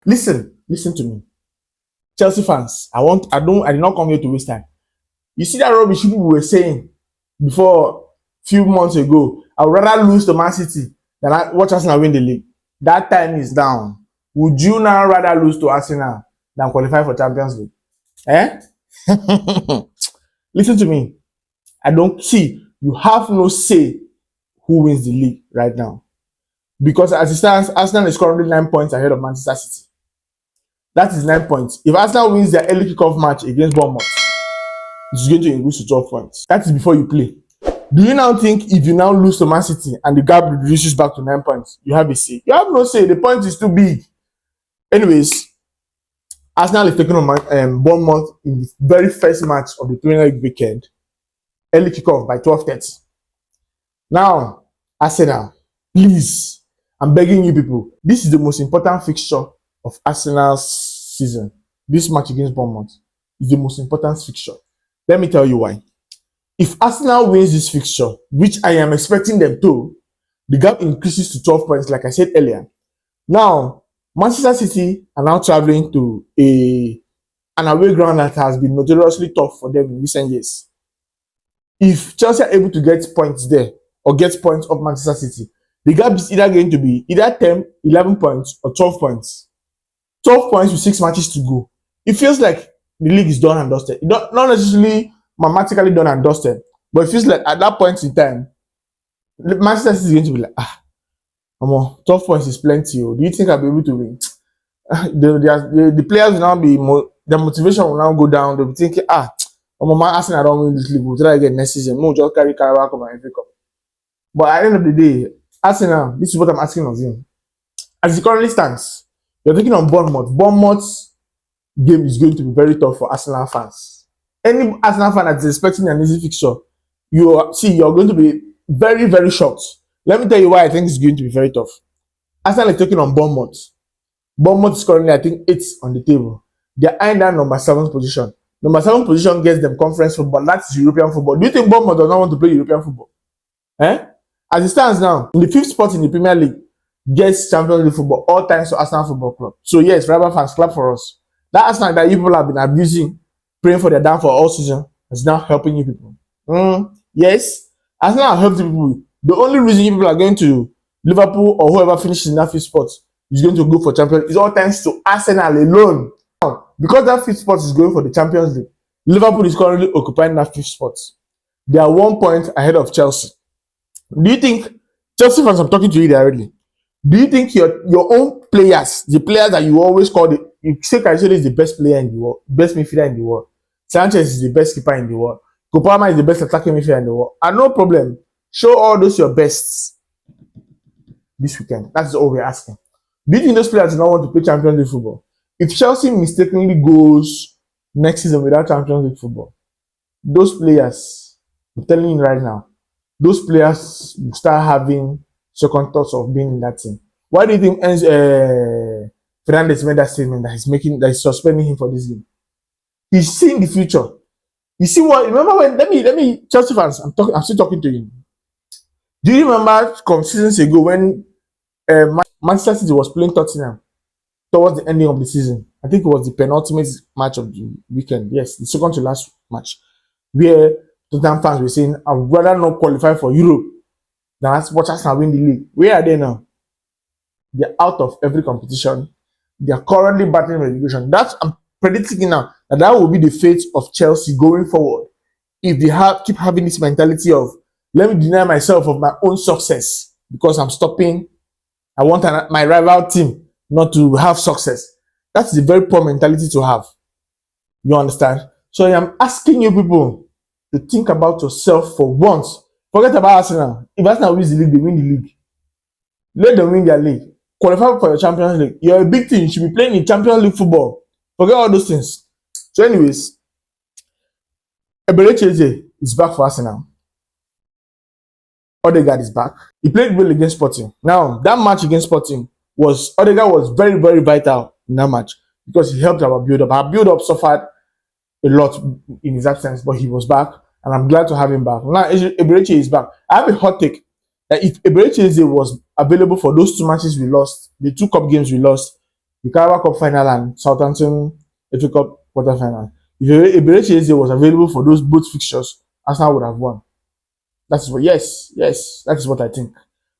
Listen to me. Chelsea fans, I did not come here to waste time. You see that rubbish people were saying before few months ago, I would rather lose to Man City than watch Arsenal win the league. That time is down. Would you now rather lose to Arsenal than qualify for Champions League? Eh? Listen to me. I don't see. You have no say who wins the league right now. Because as it stands, Arsenal is currently 9 points ahead of Manchester City. That is 9 points. If Arsenal wins their early kickoff match against Bournemouth, it's going to increase to 12 points. That is before you play. Do you now think if you now lose to Man City and the gap reduces back to 9 points, you have a say? You have no say. The point is too big. Anyways, Arsenal is taking on Bournemouth in the very first match of the Premier League weekend. Early kickoff by 12:30. Now, Arsenal, please, I'm begging you people, this is the most important fixture of Arsenal's season. This match against Bournemouth is the most important fixture. Let me tell you why. If Arsenal wins this fixture, which I am expecting them to, the gap increases to 12 points, like I said earlier. Now, Manchester City are now traveling to an away ground that has been notoriously tough for them in recent years. If Chelsea are able to get points there or get points of Manchester City, the gap is either going to be either 10, 11 points or 12 points. 12 points with 6 matches to go. It feels like the league is done and dusted. Not necessarily mathematically done and dusted, but it feels like at that point in time, Manchester City is going to be like, 12 points is plenty. Do you think I'll be able to win? The players will now be their motivation will now go down. They'll be thinking, Arsenal don't win this league. We'll try again next season. We'll just carry Carabao Cup and FA Cup. But at the end of the day, Arsenal, this is what I'm asking of you. As it currently stands, you're taking on Bournemouth. Bournemouth's game is going to be very tough for Arsenal fans. Any Arsenal fan that is expecting an easy fixture, you're going to be very, very shocked. Let me tell you why I think it's going to be very tough. Arsenal is taking on Bournemouth. Bournemouth is currently, I think, 8th on the table. They're eyeing that number 7 position. Number 7 position gets them conference football. That's European football. Do you think Bournemouth does not want to play European football? As it stands now, in the 5th spot in the Premier League, gets Champions League football, all thanks to Arsenal Football Club. So yes, rival fans, clap for us. That Arsenal that you people have been abusing, praying for their downfall all season, is now helping you people. Yes, Arsenal helped you people. The only reason you people are going to Liverpool or whoever finishes in that 5th spot is going to go for Champions League. It's all thanks to Arsenal alone. Because that 5th spot is going for the Champions League, Liverpool is currently occupying that 5th spot. They are 1 point ahead of Chelsea. Do you think, Chelsea fans, I'm talking to you directly, do you think your own players, the players that you always call you say Caicedo is the best player in the world, best midfielder in the world, Sanchez is the best keeper in the world, Kopama is the best attacking midfielder in the world, and no problem, show all those your bests this weekend. That's all we're asking. Do you think those players do not want to play Champions League football? If Chelsea mistakenly goes next season without Champions League football, those players, I'm telling you right now, those players start having second thoughts of being in that team. Why do you think Fernandes made that statement that he's suspending him for this game? He's seeing the future. You see what? Remember when? Let me. Chelsea fans, I'm still talking to you. Do you remember seasons ago when Manchester City was playing Tottenham towards the ending of the season? I think it was the penultimate match of the weekend. Yes, the second to last match, where Tottenham fans were saying, "I'd rather not qualify for Europe than watch Arsenal win the league." Where are they now? They're out of every competition. They are currently battling relegation. That's I'm predicting now that will be the fate of Chelsea going forward if they keep having this mentality of, let me deny myself of my own success because I'm stopping. I want my rival team not to have success. That's a very poor mentality to have. You understand? So I am asking you people to think about yourself for once. Forget about Arsenal. If Arsenal wins the league, they win the league. Let them win their league. Qualify for your Champions League. You're a big team. You should be playing in Champions League football. Forget all those things. So anyways, Eberechi is back for Arsenal. Odegaard is back. He played well against Sporting. Now, that match against Sporting Odegaard was very, very vital in that match because he helped our build-up. Our build-up suffered a lot in his absence, but he was back, and I'm glad to have him back. Now, Eberechi is back. I have a hot take that if Eberechi was available for those 2 matches we lost, the 2 cup games we lost, the Carabao Cup final and Southampton FA Cup quarter final. If Eberechi Eze was available for those both fixtures, Arsenal would have won. That is what, yes, that is what I think.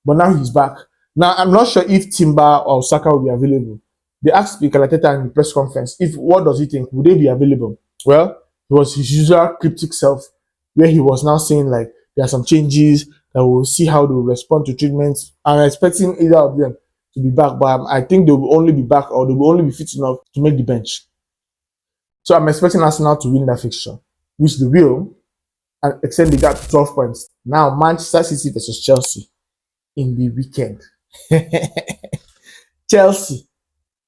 But now he's back. Now, I'm not sure if Timber or Saka will be available. They asked Mikel Arteta in the press conference, what does he think? Would they be available? Well, it was his usual cryptic self, where he was now saying, like, there are some changes, that we'll see how they will respond to treatments. I'm expecting either of them to be back, but I think they will only be back, or they will only be fit enough to make the bench. So I'm expecting Arsenal to win that fixture, which they will, and extend the gap to 12 points. Now, Manchester City versus Chelsea in the weekend. Chelsea,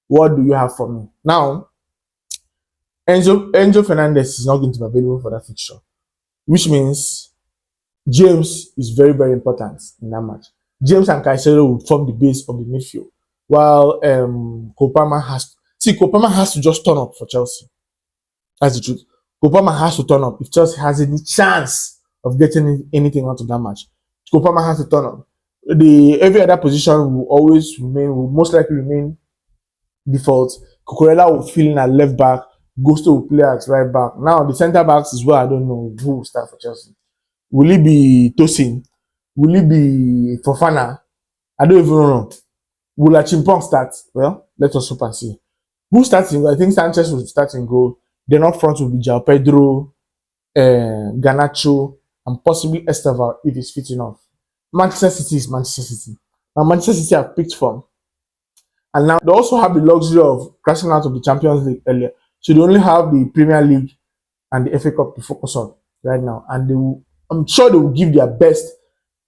what do you have for me? Now, Enzo Fernandez is not going to be available for that fixture, which means James is very, very important in that match. James and Caicedo will form the base of the midfield, while Kopama has to just turn up for Chelsea. That's the truth. Kopama has to turn up if Chelsea has any chance of getting anything out of that match. Kopama has to turn up. Every other position will most likely remain default. Cucurella will fill in at left back. Gusto will play at right back. Now the centre backs is where I don't know who will start for Chelsea. Will it be Tosin? Will it be Fofana? I don't even know. Will Achimpong start? Well, let us hope and see. Who starts in goal? I think Sanchez will start in goal. Then up front will be João Pedro, Garnacho, and possibly Esteval if he's fit enough. Manchester City is Manchester City. Now Manchester City have picked form. And now they also have the luxury of crashing out of the Champions League earlier. So they only have the Premier League and the FA Cup to focus on right now. And I'm sure they will give their best,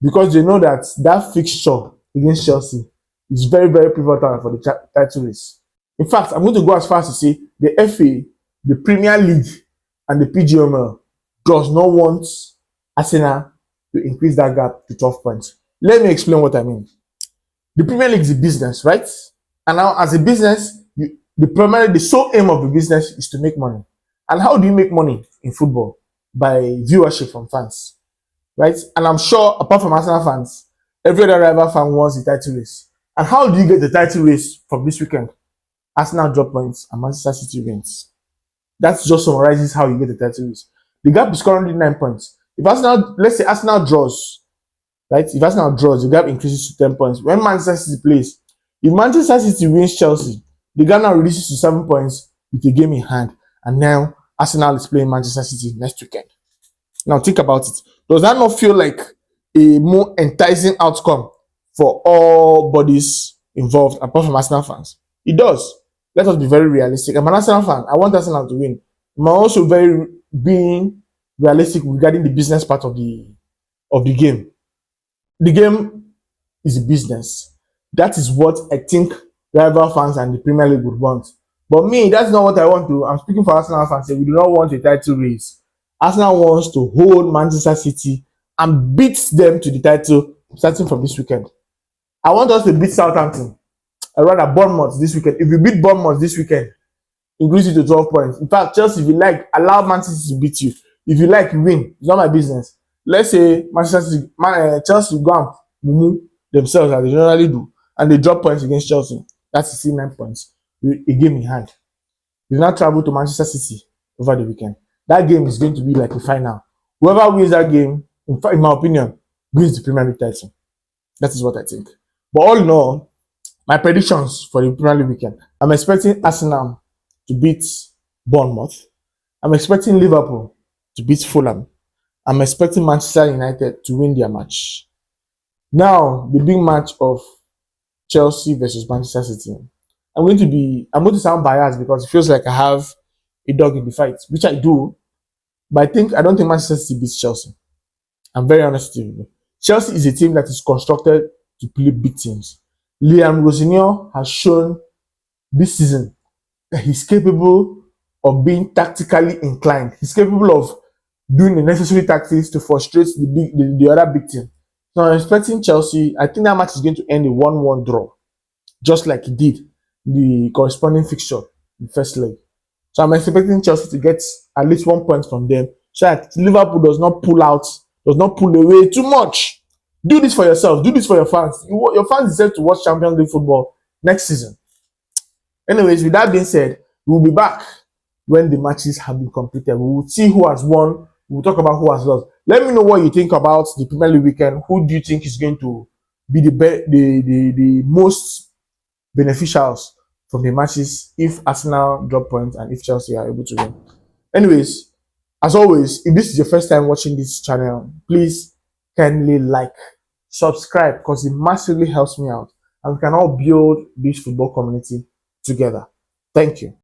because they know that fixture against Chelsea is very, very pivotal for the title race. In fact, I'm going to go as far as to say the FA, the Premier League, and the PGML does not want Arsenal to increase that gap to 12 points. Let me explain what I mean. The Premier League is a business, right? And now, as a business, the sole aim of the business is to make money. And how do you make money in football? By viewership from fans, right? And I'm sure, apart from Arsenal fans, every other rival fan wants the title race. And how do you get the title race from this weekend? Arsenal drop points and Manchester City wins. That just summarizes how you get the title race. The gap is currently 9 points. If Arsenal, let's say Arsenal draws, right? If Arsenal draws, the gap increases to 10 points. When Manchester City plays, if Manchester City wins Chelsea, the gap now reduces to 7 points with a game in hand. And now Arsenal is playing Manchester City next weekend. Now think about it. Does that not feel like a more enticing outcome for all bodies involved, apart from Arsenal fans? It does. Let us be very realistic. I'm an Arsenal fan. I want Arsenal to win. I'm also being realistic regarding the business part of the game. The game is a business. That is what I think rival fans and the Premier League would want. But me, that's not what I want to. I'm speaking for Arsenal fans. We do not want a title race. Arsenal wants to hold Manchester City and beat them to the title starting from this weekend. I want us to beat Southampton. I rather Bournemouth this weekend. If we beat Bournemouth this weekend, increase it to 12 points. In fact, Chelsea, if you like, allow Manchester City to beat you. If you like, you win. It's not my business. Let's say Chelsea go and move themselves as they generally do, and they drop points against Chelsea. That's 9 points. A game in hand. We now travel to Manchester City over the weekend. That game is going to be like a final. Whoever wins that game, in fact, in my opinion, wins the Premier League title. That is what I think. But all in all, my predictions for the Premier League weekend: I'm expecting Arsenal to beat Bournemouth. I'm expecting Liverpool to beat Fulham. I'm expecting Manchester United to win their match. Now, the big match of Chelsea versus Manchester City. I'm going to sound biased because it feels like I have a dog in the fight, which I do. But I don't think Manchester City beats Chelsea. I'm very honest with you. Chelsea is a team that is constructed to play big teams. Liam Rosinio has shown this season that he's capable of being tactically inclined. He's capable of doing the necessary tactics to frustrate the other big team. So I'm expecting Chelsea. I think that match is going to end a 1-1 draw, just like it did the corresponding fixture in the first leg. So I'm expecting Chelsea to get at least 1 point from them, so that Liverpool does not pull away too much. Do this for yourself. Do this for your fans. Your fans deserve to watch Champions League football next season. Anyways, with that being said, we'll be back when the matches have been completed. We will see who has won. We'll talk about who has lost. Let me know what you think about the Premier League weekend. Who do you think is going to be the most beneficials from the matches if Arsenal drop points and if Chelsea are able to win? Anyways, as always, if this is your first time watching this channel, please kindly like, subscribe, because it massively helps me out and we can all build this football community together. Thank you.